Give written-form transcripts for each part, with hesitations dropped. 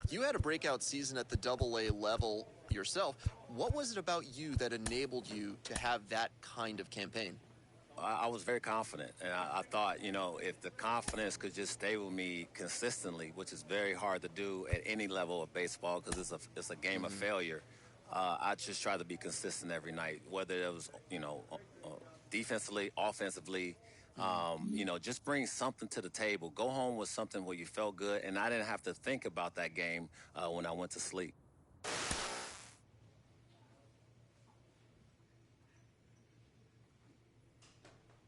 You had a breakout season at the Double-A level yourself. What was it about you that enabled you to have that kind of campaign? I was very confident, and I thought, you know, if the confidence could just stay with me consistently, which is very hard to do at any level of baseball because it's a game of failure, I just try to be consistent every night, whether it was, you know, defensively, offensively, you know, just bring something to the table. Go home with something where you felt good, and I didn't have to think about that game when I went to sleep.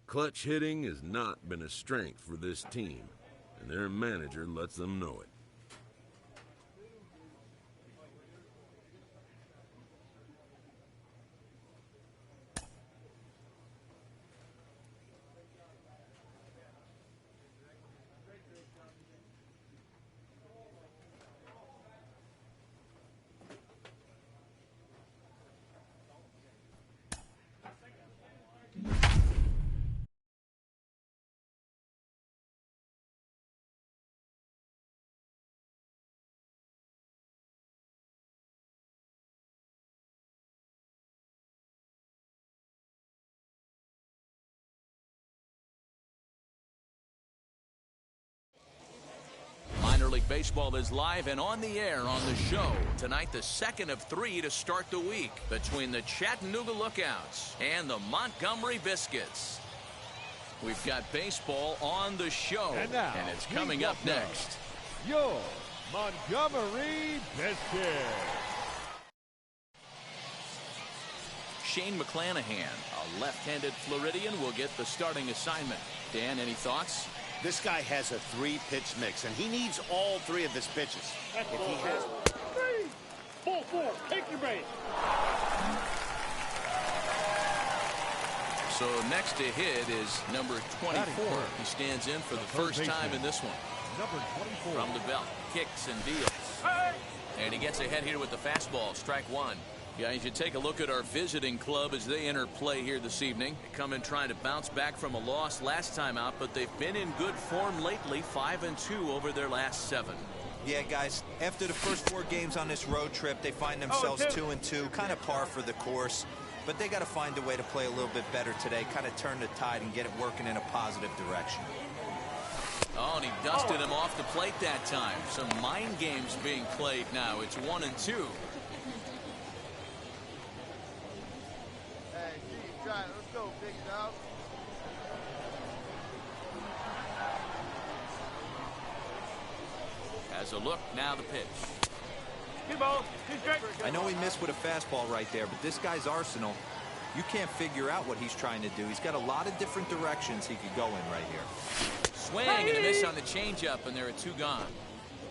Clutch hitting has not been a strength for this team, and their manager lets them know it. Minor League Baseball is live and on the air on the show. Tonight, the second of 3 to start the week between the Chattanooga Lookouts and the Montgomery Biscuits. We've got baseball on the show, and it's coming up next. Your Montgomery Biscuits. Shane McClanahan, a left-handed Floridian, will get the starting assignment. Dan, any thoughts? This guy has a 3-pitch mix, and he needs all 3 of his pitches. If he has 3, full 4, take your bait. So next to hit is number 24. He stands in for the first time in this one. Number 24. From the belt, kicks and deals. And he gets ahead here with the fastball, strike 1. Yeah, you should take a look at our visiting club as they enter play here this evening. They come in trying to bounce back from a loss last time out, but they've been in good form lately, 5-2 over their last 7. Yeah, guys, after the first 4 games on this road trip, they find themselves 2-2, kind of par for the course. But they got to find a way to play a little bit better today, kind of turn the tide and get it working in a positive direction. Oh, and he dusted him off the plate that time. Some mind games being played now. It's 1-2. Let's go, big dog. As a look, now the pitch. I know he missed with a fastball right there, but this guy's arsenal, you can't figure out what he's trying to do. He's got a lot of different directions he could go in right here. Swing and a miss on the changeup, and there are 2 gone.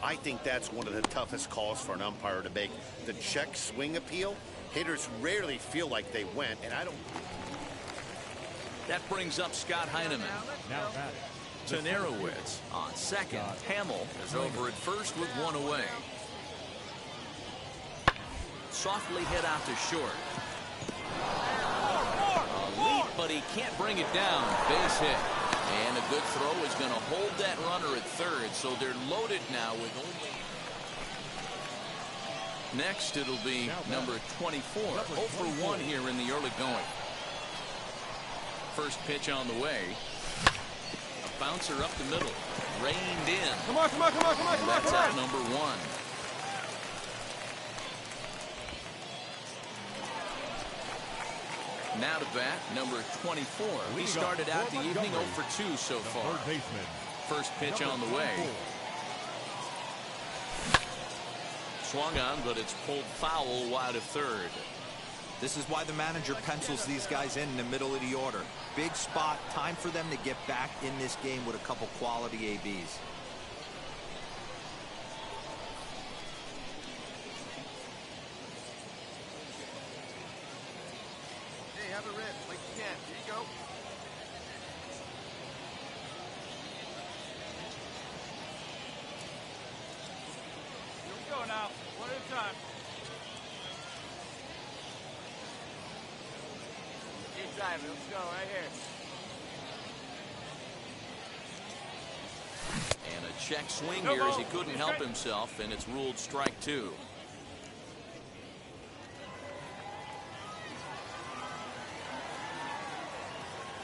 I think that's one of the toughest calls for an umpire to make. The check swing appeal, hitters rarely feel like they went, and I don't... That brings up Scott Heineman. Now batting. Tanarowitz on second. Hamill is over at first with 1 away. Softly hit out to short. A leap, but he can't bring it down. Base hit. And a good throw is going to hold that runner at third, so they're loaded now with only... Next, it'll be number 24. 0 for 1 here in the early going. First pitch on the way. A bouncer up the middle. Reined in. Come on. That's out number 1. Now to bat, number 24. He started out the evening 0 for 2 so far. Third baseman. First pitch on the way. Swung on, but it's pulled foul wide of third. This is why the manager pencils these guys in the middle of the order. Big spot, time for them to get back in this game with a couple quality ABs. Hey, have a rip like you can. Here you go. Here we go now. One at a time. Let's go right here. And a Check swing here as he couldn't help himself, and it's ruled strike 2.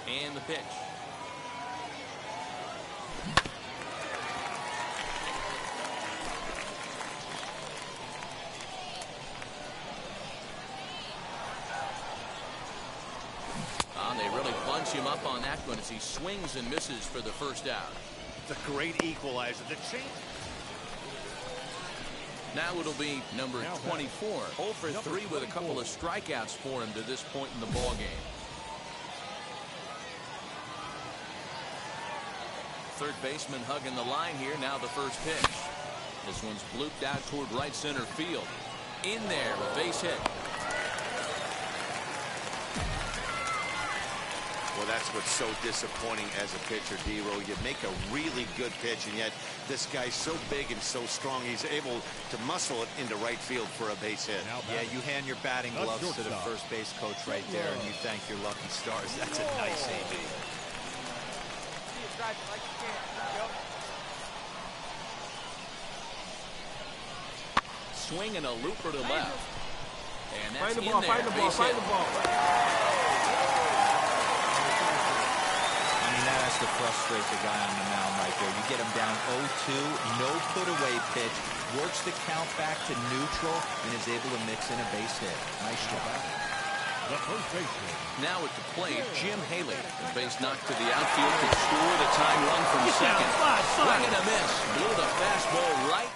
And the pitch. They really bunch him up on that one as he swings and misses for the first out. It's a great equalizer. The change. Now it'll be number 24. 0 for 3 with a couple of strikeouts for him to this point in the ball game. Third baseman hugging the line here. Now the first pitch. This one's blooped out toward right center field. In there, a base hit. Well, that's what's so disappointing as a pitcher, D-Row. You make a really good pitch, and yet this guy's so big and so strong, he's able to muscle it into right field for a base hit. Yeah, you hand your batting gloves to the first base coach right there, and you thank your lucky stars. That's a nice AB. Swing and a looper to left. And that's Find the ball, in there. find the ball, Base find hit. the ball. I mean, that has to frustrate the guy on the mound right there. You get him down 0-2, no put-away pitch, works the count back to neutral, and is able to mix in a base hit. Nice job. The first baseman. Now at the plate, Jim Haley. The base knocked to the outfield could score the time run from second. Swing and a miss. Blew the fastball right.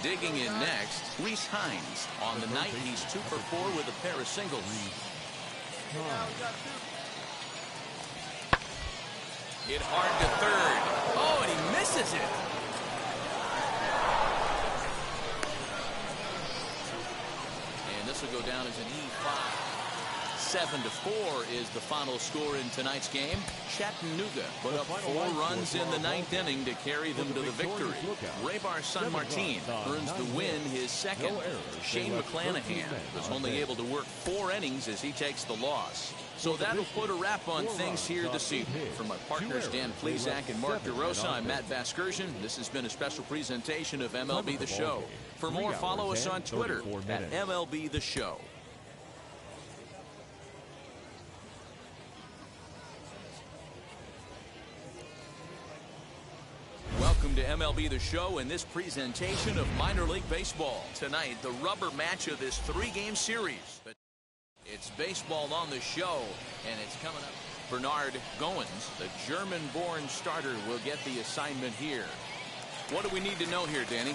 Digging in next, Reese Hines. On the night, he's 2 for 4 with a pair of singles. Hit hard to third. Oh, and he misses it. And this will go down as an E5. 7-4 is the final score in tonight's game. Chattanooga put up 4 runs in the 9th inning to carry them to the victory. Raybar San Martin earns the win, his second. Shane McClanahan was only able to work 4 innings as he takes the loss. So that'll put a wrap on things here this evening. For my partners Dan Plesac and Mark DeRosa, I'm Matt Vasgersian. This has been a special presentation of MLB The Show. For more, follow us on Twitter at MLB The Show. Welcome to MLB The Show and this presentation of minor league baseball. Tonight, the rubber match of this 3-game series. It's baseball on the show, and it's coming up. Bernard Goins, the German-born starter, will get the assignment here. What do we need to know here, Danny?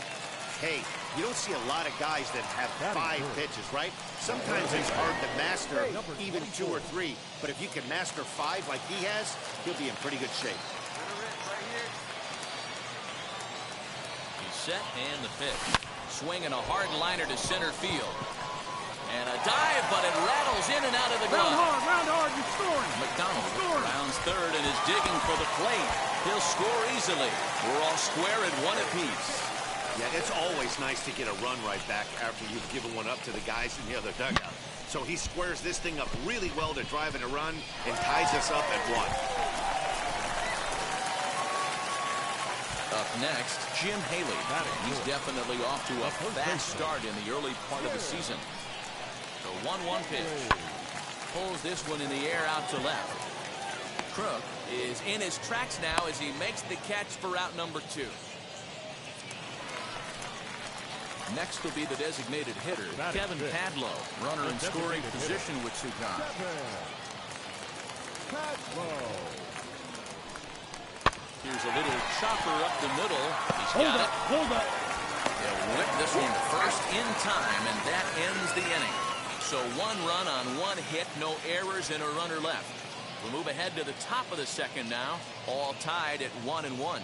Hey, you don't see a lot of guys that have 5 pitches, right? Sometimes it's hard to master even 2 or 3, but if you can master 5 like he has, he'll be in pretty good shape. Set and the pitch. Swinging a hard liner to center field. And a dive, but it rattles in and out of the glove. Round hard, you're scoring. McDonald rounds third and is digging for the plate. He'll score easily. We're all square at 1 apiece. Yeah, it's always nice to get a run right back after you've given one up to the guys in the other dugout. So he squares this thing up really well to drive in a run and ties us up at 1. Up next, Jim Haley. He's definitely off to a fast start in the early part of the season. The 1-1 pitch. Pulls this one in the air out to left. Crook is in his tracks now as he makes the catch for out number 2. Next will be the designated hitter, Kevin Padlow. Runner in scoring position with Sukan. Here's a little chopper up the middle. He's got it. Hold up. They'll whip this one first in time, and that ends the inning. So 1 run on 1 hit, no errors, and a runner left. We'll move ahead to the top of the second now, all tied at 1-1.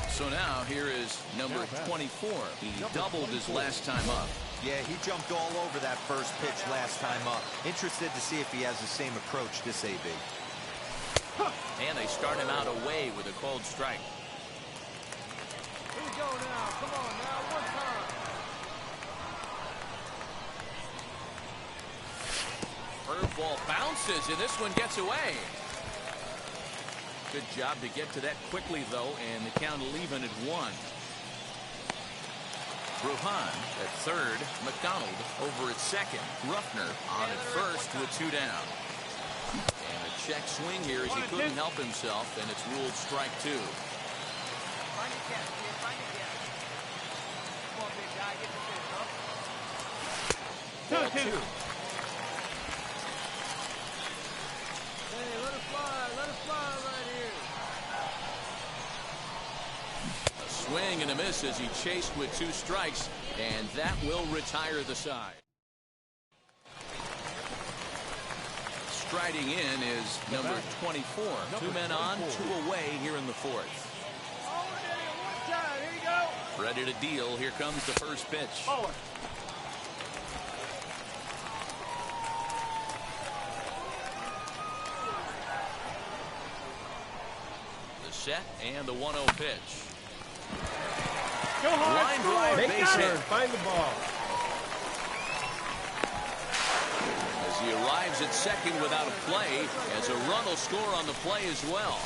So now here is number 24. He doubled his last time up. Yeah, he jumped all over that first pitch last time up. Interested to see if he has the same approach this AB. And they start him out away with a cold strike. Here you go now. Come on now. 1 time. Curveball bounces, and this one gets away. Good job to get to that quickly, though, and the count will even at 1. Bruhan at third, McDonald over at second, Ruffner on at first with 2 down. And a check swing here as he couldn't help himself, and it's ruled strike 2. Find your catch, kid. Find your catch. Come on, big guy. Get the pitch, huh? Ball 2. Hey, let it fly. Let it fly right here. A swing and a miss as he chased with 2 strikes, and that will retire the side. Striding in is number 24. 2 men on, 2 away here in the 4th. Here you go. Ready to deal. Here comes the first pitch. Forward. The set and the 1-0 pitch. Go hard. Line drive, base hit. Find the ball. As he arrives at second without a play, as a run will score on the play as well.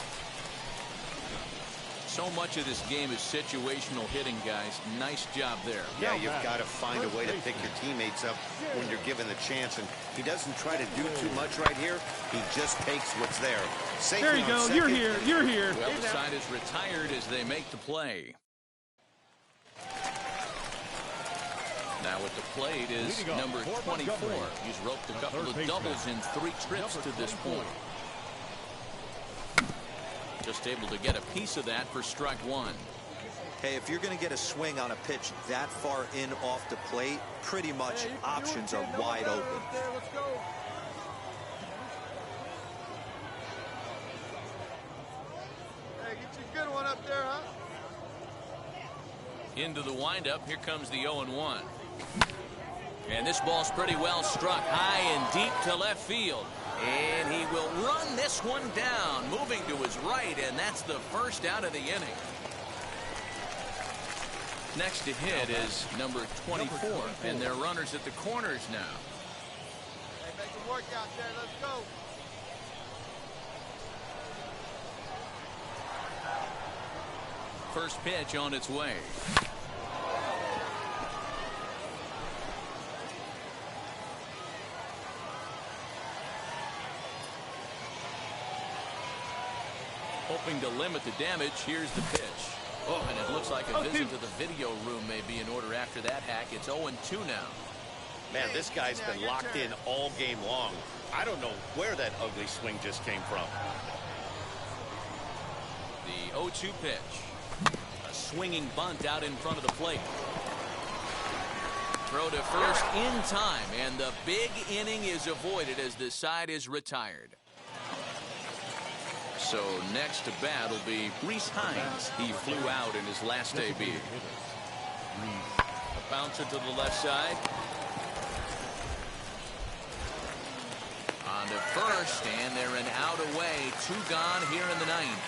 So much of this game is situational hitting, guys. Nice job there. Yeah, you've got to find a way to pick your teammates up when you're given the chance, and he doesn't try to do too much right here. He just takes what's there. Safety There you go. on You're second. here. You're here. Well, the side is retired as they make the play. Now at the plate is number 24. He's roped a couple of doubles in 3 trips to this point. Just able to get a piece of that for strike 1. Hey, if you're going to get a swing on a pitch that far in off the plate, pretty much options are wide open. Let's go. Hey, get you a good one up there, huh? Into the windup. Here comes the 0-1. And this ball's pretty well struck high and deep to left field. And he will run this one down, moving to his right, and that's the first out of the inning. Next to hit is number 24, and they're runners at the corners now. Hey, make it work out there. Let's go. First pitch on its way. Hoping to limit the damage. Here's the pitch. Oh, and it looks like a visit to the video room may be in order after that hack. It's 0-2 now. Man, this guy's been locked in all game long. I don't know where that ugly swing just came from. The 0-2 pitch. A swinging bunt out in front of the plate. Throw to first in time, and the big inning is avoided as the side is retired. So next to bat will be Reese Hines. He flew out in his last AB. A bouncer to the left side. On to first, and they're an out away. 2 gone here in the 9th.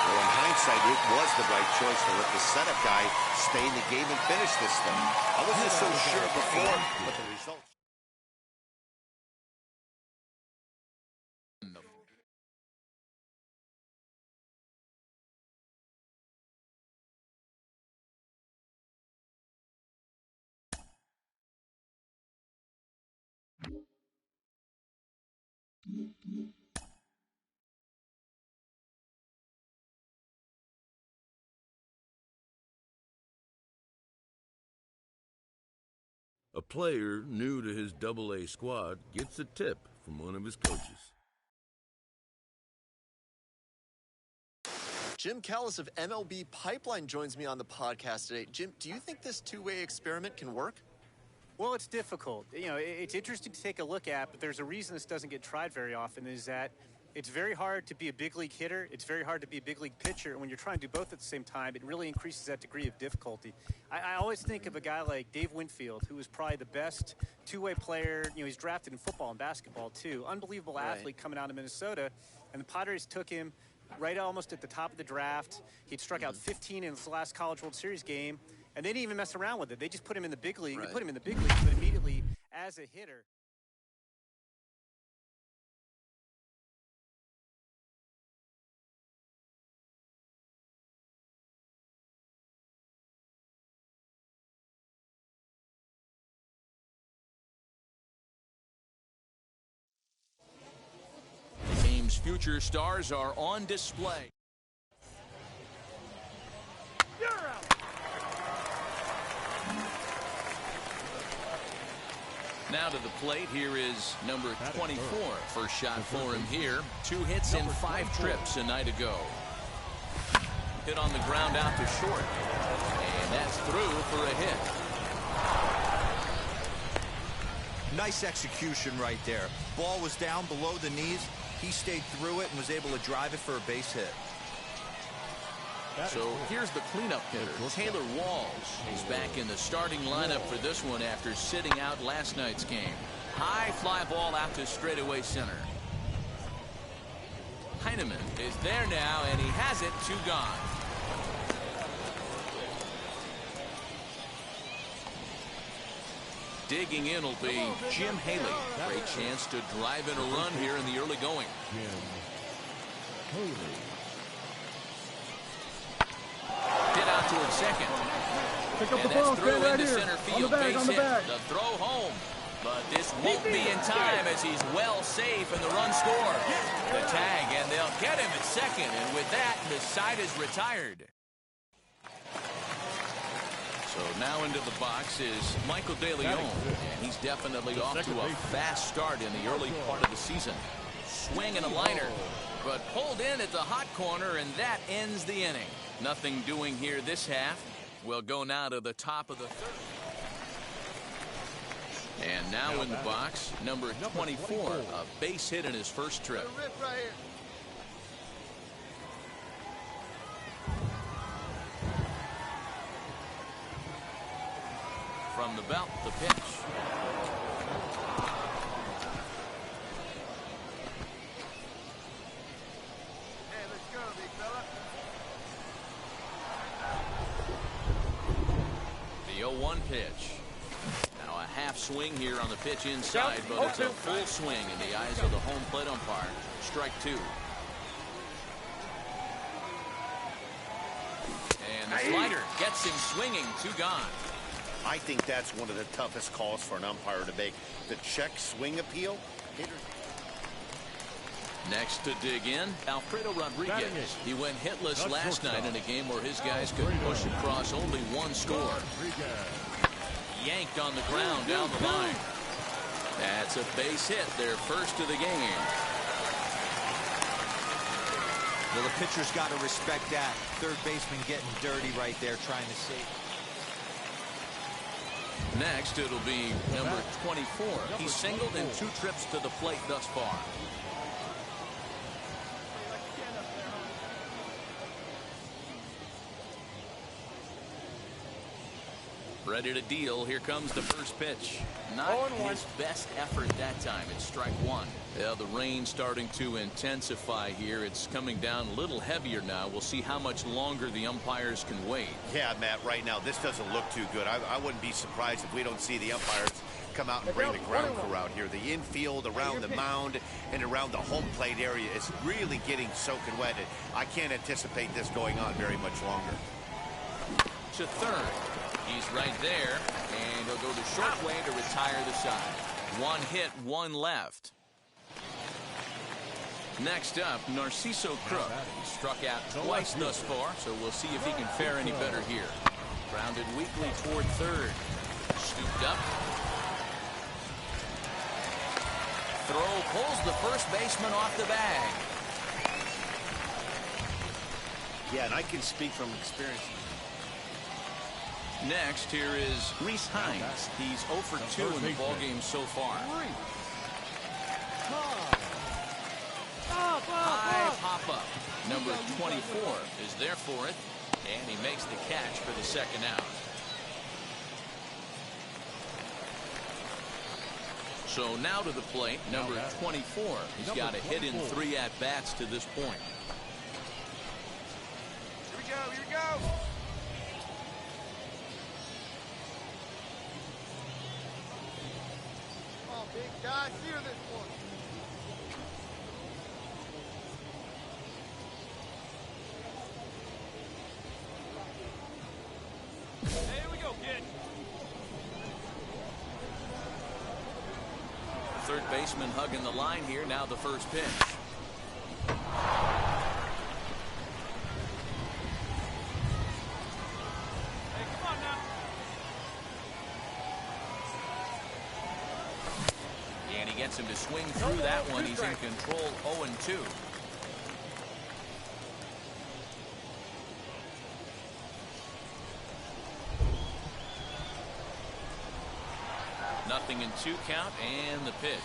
Well, in hindsight, it was the right choice to let the setup guy stay in the game and finish this thing. I wasn't so sure before, but the result. A player new to his Double-A squad gets a tip from one of his coaches. Jim Callis of MLB Pipeline joins me on the podcast today. Jim, do you think this two-way experiment can work? Well, it's difficult. You know, it's interesting to take a look at, but there's a reason this doesn't get tried very often, is that it's very hard to be a big league hitter. It's very hard to be a big league pitcher. And when you're trying to do both at the same time, it really increases that degree of difficulty. I always think of a guy like Dave Winfield, who was probably the best two-way player. You know, he's drafted in football and basketball, too. Unbelievable athlete coming out of Minnesota. And the Padres took him right almost at the top of the draft. He'd struck out 15 in his last College World Series game. And they didn't even mess around with it. They just put him in the big league. Right. They put him in the big league, but immediately as a hitter. The game's future stars are on display. Now to the plate, here is number 24. First shot for him here. 2 hits in 5 trips a night ago. Hit on the ground out to short. And that's through for a hit. Nice execution right there. Ball was down below the knees. He stayed through it and was able to drive it for a base hit. So here's the cleanup hitter, Taylor Walls. He's back in the starting lineup for this one after sitting out last night's game. High fly ball out to straightaway center. Heineman is there now, and he has it. 2 gone. Digging in will be Jim Haley. Great chance to drive in a run here in the early going. Hit out towards second. And that's through into center field. Base hit. The throw home. But this won't be in time as he's well safe and the run scores. The tag, and they'll get him at second. And with that, the side is retired. So now into the box is Michael De Leon. And he's definitely off to a fast start in the early part of the season. Swing and a liner. But pulled in at the hot corner, and that ends the inning. Nothing doing here this half. We'll go now to the top of the third. And now in the box, number 24, a base hit in his first trip. From the belt, the pitch. The 0-1 pitch. Now a half swing here on the pitch inside, but it's a full swing in the eyes of the home plate umpire. Strike 2. And the slider gets him swinging. 2 gone. I think that's one of the toughest calls for an umpire to make. The check swing appeal. Next to dig in, Alfredo Rodriguez. He went hitless last night in a game where his guys could push across only 1 score. Yanked on the ground down the line. That's a base hit, their first of the game. Well, the pitcher's got to respect that. Third baseman getting dirty right there, trying to save. Next, it'll be number 24. He's singled in 2 trips to the plate thus far. Ready to deal. Here comes the first pitch. Not his best effort that time. It's strike 1. Yeah, the rain starting to intensify here. It's coming down a little heavier now. We'll see how much longer the umpires can wait. Yeah, Matt, right now this doesn't look too good. I wouldn't be surprised if we don't see the umpires come out and bring the ground crew out here. The infield, around the mound, and around the home plate area is really getting soaking wet. I can't anticipate this going on very much longer. To third. He's right there, and he'll go the short way to retire the side. 1 hit, 1 left. Next up, Narciso Crook. He struck out twice thus far, so we'll see if he can fare any better here. Grounded weakly toward third. Scooped up. Throw pulls the first baseman off the bag. Yeah, and I can speak from experience. Next, here is Reese Hines. He's 0 for 2 in the ballgame so far. High pop-up. Number 24 is there for it, and he makes the catch for the second out. So now to the plate, number 24. He's got a hit in 3 at-bats to this point. Here we go, here we go. guy. Steer this one. Hey, here we go, kid. Third baseman hugging the line here. Now the first pitch. Hey, come on now. And he gets him to swing through that one. He's in control, 0-2. Nothing in 2 count, and the pitch.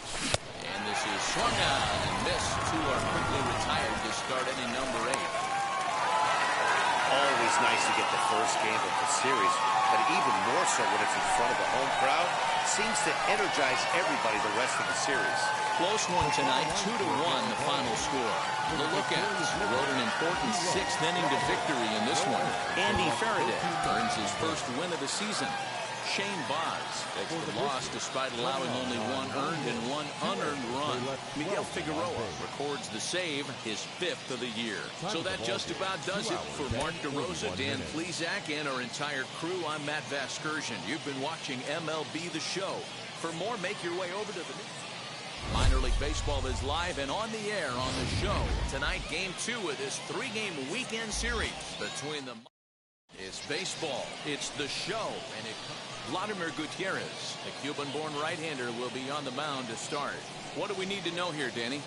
And this is swung on and missed. 2 are quickly retired to start inning number 8. Always nice to get the first game of the series, but even more so when it's in front of the home crowd. Seems to energize everybody the rest of the series. Close one tonight, 2-1 the final score. The Lookouts rode an important 6th inning to victory in this one. Andy Faraday earns his first win of the season. Shane Boz takes the loss despite allowing only 1 earned and 1 unearned run. Miguel Figueroa records the save, his 5th of the year. So that just about does it for Mark DeRosa, Dan Plesac, and our entire crew. I'm Matt Vasgersian. You've been watching MLB The Show. For more, make your way over to the Minor League Baseball is live and on the air on the show. Tonight, Game 2 of this 3-game weekend series between the... It's baseball. It's the show, and it Vladimir Gutierrez, the Cuban-born right-hander, will be on the mound to start. What do we need to know here, Danny?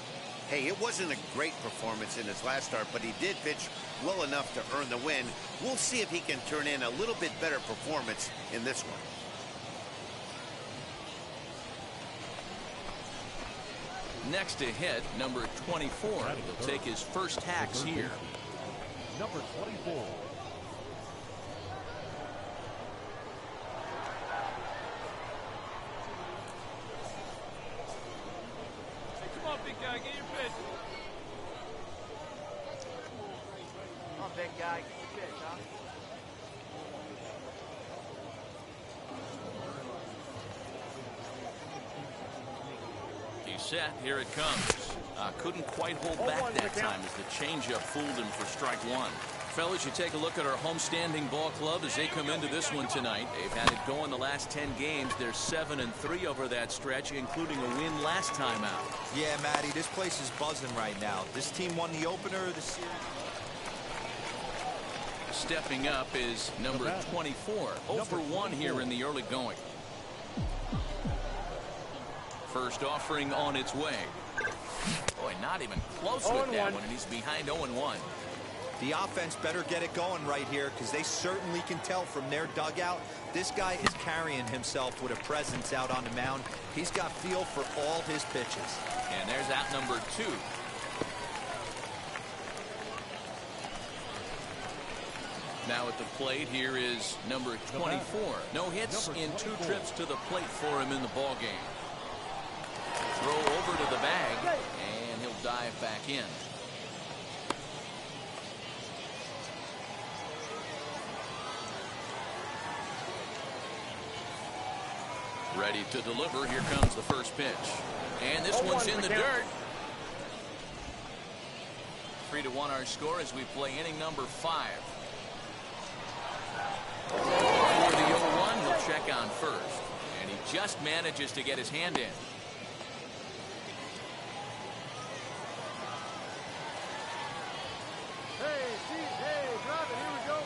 Hey, it wasn't a great performance in his last start, but he did pitch well enough to earn the win. We'll see if he can turn in a little bit better performance in this one. Next to hit, number 24. He'll take his first hacks here. Number 24. Big guy, get your pitch. Come on, big guy, get your pitch, huh? He's set. Here it comes. Couldn't quite hold back that time as the changeup fooled him for strike 1. Fellas, you take a look at our homestanding ball club as they come into this one tonight. They've had it going the last 10 games. They're 7-3 over that stretch, including a win last time out. Yeah, Matty, this place is buzzing right now. This team won the opener of the series. Stepping up is number 24. 0 for 1 here in the early going. First offering on its way. Boy, not even close with that one, and he's behind 0-1. The offense better get it going right here because they certainly can tell from their dugout this guy is carrying himself with a presence out on the mound. He's got feel for all his pitches. And there's out number 2. Now at the plate here is number 24. No hits in 2 trips to the plate for him in the ball game. Throw over to the bag, and he'll dive back in. Ready to deliver. Here comes the first pitch. And this one's in the dirt. 3-1 our score as we play inning number 5. For the 0-1, he'll check on first. And he just manages to get his hand in. Hey, drive it. Here we go.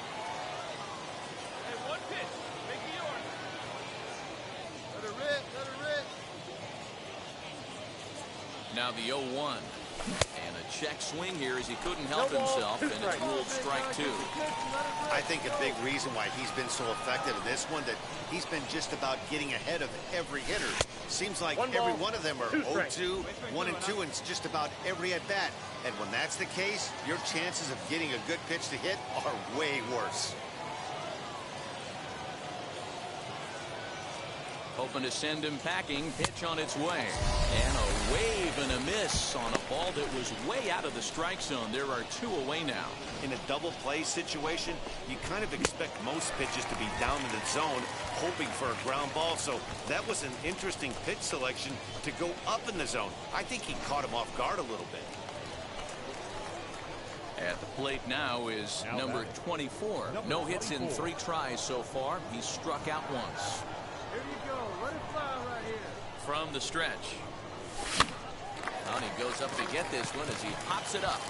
Hey, 1 pitch. Make it yours. Let it rip. Let it rip. Now the 0-1. And a check swing here as he couldn't help himself, and it's ruled strike 2. I think a big reason why he's been so effective in this one that he's been just about getting ahead of every hitter. Seems like every one of them are 0-2, 1-2, and it's just about every at bat. And when that's the case, your chances of getting a good pitch to hit are way worse. Hoping to send him packing. Pitch on its way. And a wave and a miss. miss on a ball that was way out of the strike zone. There are 2 away now. In a double play situation, you kind of expect most pitches to be down in the zone, hoping for a ground ball. So that was an interesting pitch selection to go up in the zone. I think he caught him off guard a little bit. At the plate now is number 24. No hits in 3 tries so far. He's struck out once. Here you go. Let it fly right here. From the stretch. And he goes up to get this one as he pops it up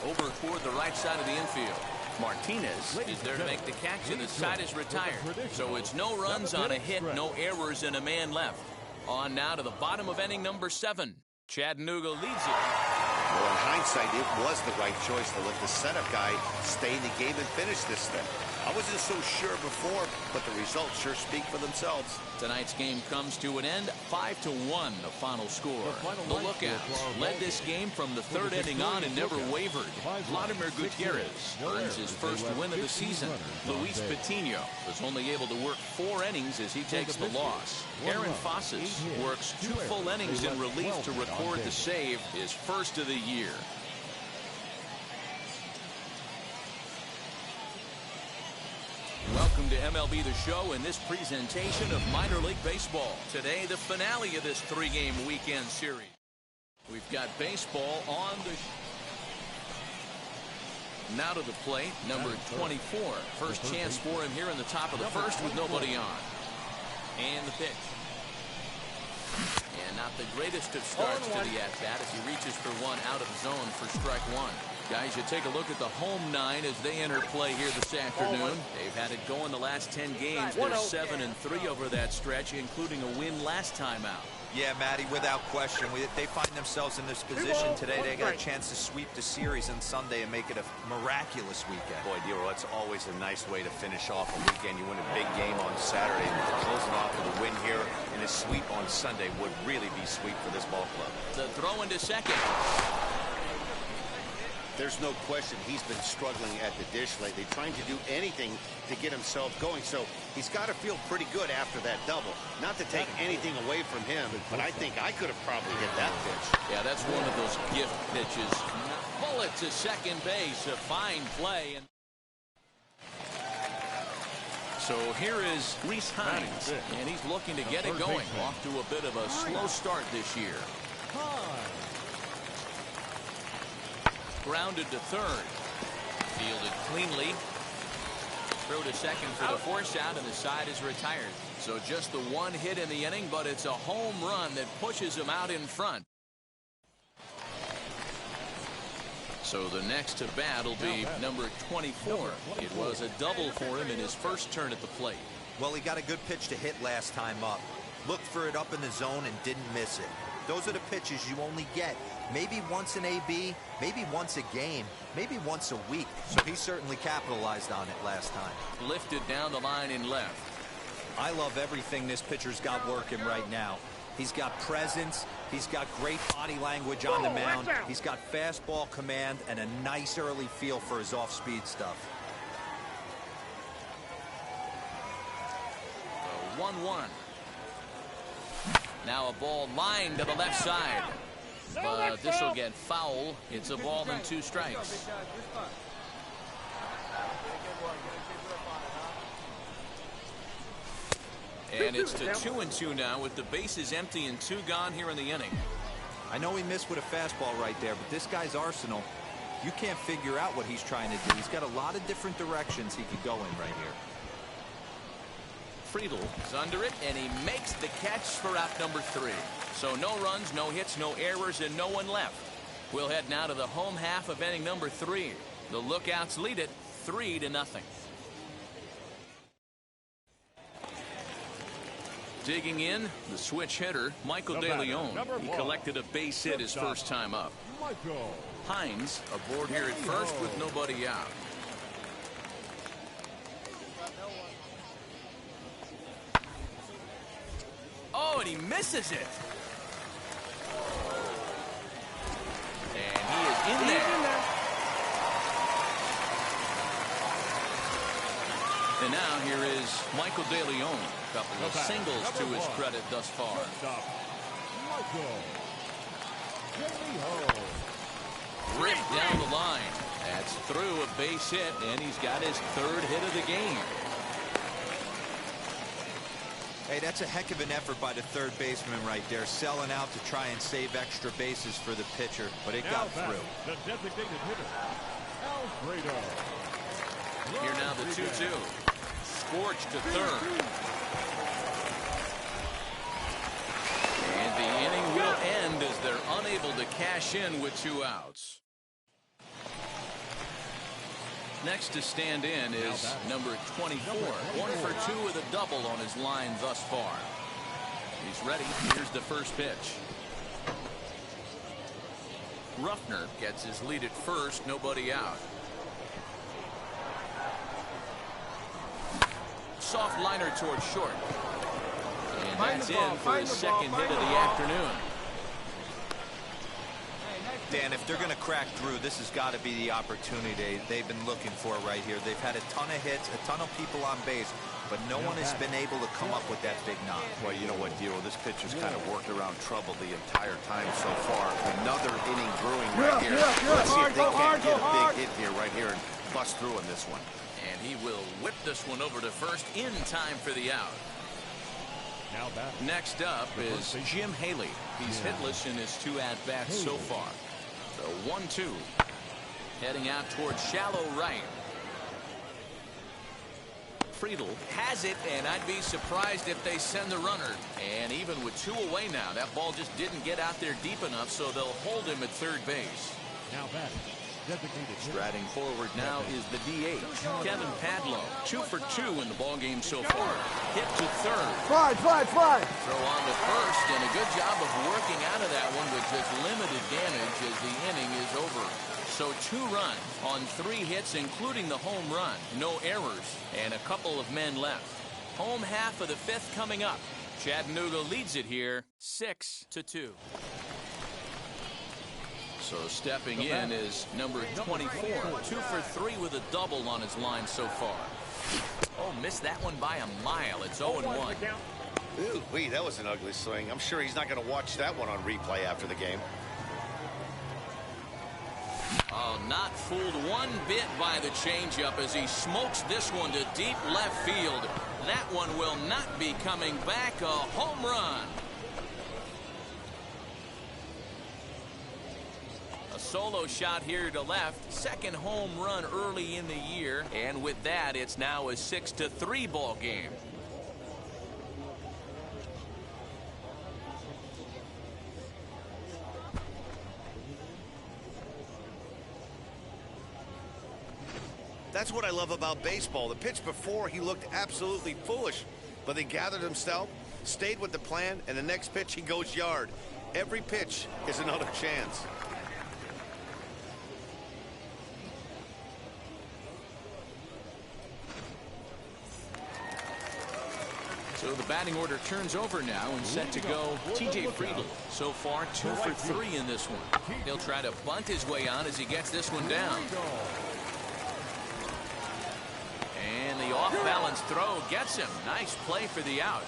over toward the right side of the infield. Martinez is there to make the catch, and the side is retired. So it's no runs on a hit, no errors, and a man left. On now to the bottom of inning number 7. Chattanooga leads it. Well, in hindsight, it was the right choice to let the setup guy stay in the game and finish this thing. I wasn't so sure before, but the results sure speak for themselves. Tonight's game comes to an end, 5-1, the final score. The Lookouts led this game from the 3rd inning on and never wavered. Vladimir Gutierrez earns his first win of the season. Luis Patino was only able to work 4 innings as he takes the loss. Aaron Fosses works 2 full innings in relief to record the save, his first of the year. Welcome to MLB The Show and this presentation of minor league baseball. Today, the finale of this 3-game weekend series. We've got baseball on the... Now to the plate, number 24. First chance for him here in the top of the first with nobody on. And the pitch. And not the greatest of starts to the at-bat as he reaches for one out of the zone for strike 1. Guys, you take a look at the home 9 as they enter play here this afternoon. They've had it going the last 10 games. They're 7-3 over that stretch, including a win last time out. Yeah, Matty, without question. They find themselves in this position today. They got a chance to sweep the series on Sunday and make it a miraculous weekend. Boy, Dero, it's always a nice way to finish off a weekend. You win a big game on Saturday, closing off with a win here, and a sweep on Sunday would really be sweet for this ball club. The throw into second. There's no question he's been struggling at the dish lately, trying to do anything to get himself going. So he's got to feel pretty good after that double. Not to take anything away from him, but I think I could have probably hit that pitch. Yeah, that's one of those gift pitches. Bullet to second base, a fine play. So here is Reese Hines, and he's looking to get it going. Off to a bit of a slow start this year. Grounded to third. Fielded cleanly. Throw to second for the force out, and the side is retired. So just the 1 hit in the inning, but it's a home run that pushes him out in front. So the next to bat will be number 24. It was a double for him in his first turn at the plate. Well, he got a good pitch to hit last time up. Looked for it up in the zone and didn't miss it. Those are the pitches you only get maybe once in AB, maybe once a game, maybe once a week. So he certainly capitalized on it last time. Lifted down the line in left. I love everything this pitcher's got working right now. He's got presence. He's got great body language on the mound. He's got fastball command and a nice early feel for his off-speed stuff. 1-1. Now a ball lined to the left side. But this will get foul. It's a ball and 2 strikes. And it's to 2-2 now with the bases empty and 2 gone here in the inning. I know he missed with a fastball right there, but this guy's arsenal, you can't figure out what he's trying to do. He's got a lot of different directions he could go in right here. Friedl is under it, and he makes the catch for out number 3. So no runs, no hits, no errors, and no one left. We'll head now to the home half of inning number 3. The Lookouts lead it 3-0. Digging in, the switch hitter, Michael De Leon. He collected a base hit his first time up. Hines aboard here at first with nobody out. Oh, and he misses it. And he is in there. And now here is Michael De Leon. A couple of singles to his credit thus far. down the line. That's through a base hit, and he's got his third hit of the game. Hey, that's a heck of an effort by the third baseman right there, selling out to try and save extra bases for the pitcher, but it got through. The designated hitter, Alfredo. Here now the 2-2. Scorch to third. And the inning will end as they're unable to cash in with 2 outs. Next to stand in is number 24. 1 for 2 with a double on his line thus far. He's ready. Here's the first pitch. Ruffner gets his lead at first. Nobody out. Soft liner towards short. And that's in for his second hit of the afternoon. Dan, if they're going to crack through, this has got to be the opportunity they've been looking for right here. They've had a ton of hits, a ton of people on base, but no one has been able to come up with that big knock. Well, you know what, Dio, this pitcher's kind of worked around trouble the entire time so far. Another inning brewing right here. Let's see if they can't get a big hit here right here and bust through in this one. And he will whip this one over to first in time for the out. Next up is Jim Haley. He's hitless in his 2 at-bats so far. So 1-2. Heading out towards shallow right. Friedl has it, and I'd be surprised if they send the runner. And even with 2 away now, that ball just didn't get out there deep enough, so they'll hold him at third base. Now back. Striding forward now is the DH, Kevin Padlow. 2 for 2 in the ballgame so far. Hit to third. Fly. Throw on to first, and a good job of working out of that one with just limited damage as the inning is over. So 2 runs on 3 hits, including the home run. No errors, and a couple of men left. Home half of the 5th coming up. Chattanooga leads it here, 6-2. So stepping in is number 24. 2 for 3 with a double on his line so far. Oh, missed that one by a mile. It's 0-1. Ooh, that was an ugly swing. I'm sure he's not going to watch that one on replay after the game. Oh, not fooled one bit by the changeup as he smokes this one to deep left field. That one will not be coming back. A home run. Solo shot here to left. Second home run early in the year. And with that, it's now a 6-3 ball game. That's what I love about baseball. The pitch before, he looked absolutely foolish, but he gathered himself, stayed with the plan, and the next pitch he goes yard. Every pitch is another chance. So the batting order turns over now and set to go TJ Friedl. So far 2 for 3 in this one. He'll try to bunt his way on as he gets this one down. And the off-balance throw gets him. Nice play for the out.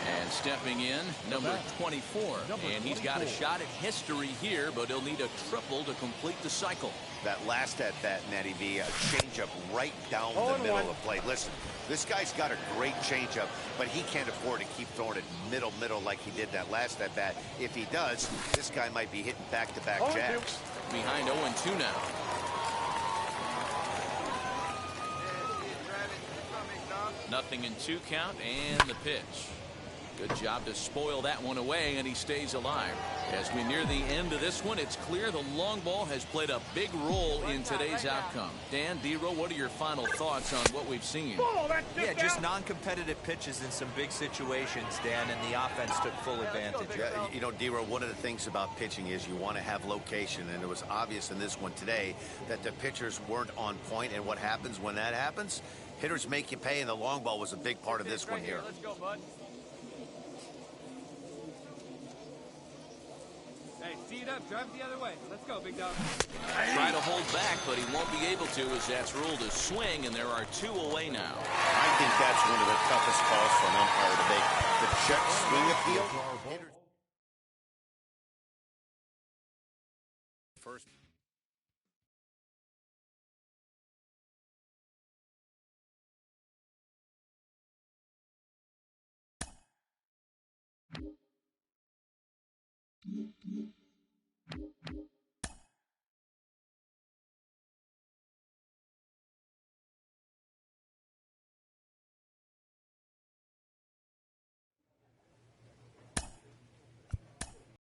And stepping in, number 24. And he's got a shot at history here, but he'll need a triple to complete the cycle. That last at-bat, Natty V, a changeup right down the middle of the plate. Listen, this guy's got a great changeup, but he can't afford to keep throwing it middle like he did that last at-bat. If he does, this guy might be hitting back-to-back jacks. Behind 0-2 now. Nothing in 2 count, and the pitch. Good job to spoil that one away, and he stays alive. As we near the end of this one, it's clear the long ball has played a big role in today's outcome. Dan, D-Row, what are your final thoughts on what we've seen? Yeah, just non-competitive pitches in some big situations, Dan, and the offense took full advantage. Yeah, you know, D-Row, one of the things about pitching is you want to have location, and it was obvious in this one today that the pitchers weren't on point, and what happens when that happens? Hitters make you pay, and the long ball was a big part of this one here. Let's go, bud. Hey, see it up. Drive the other way. Let's go, big dog. Try to hold back, but he won't be able to as that's ruled a swing, and there are 2 away now. I think that's one of the toughest calls for an umpire to make. The check swing appeal. first.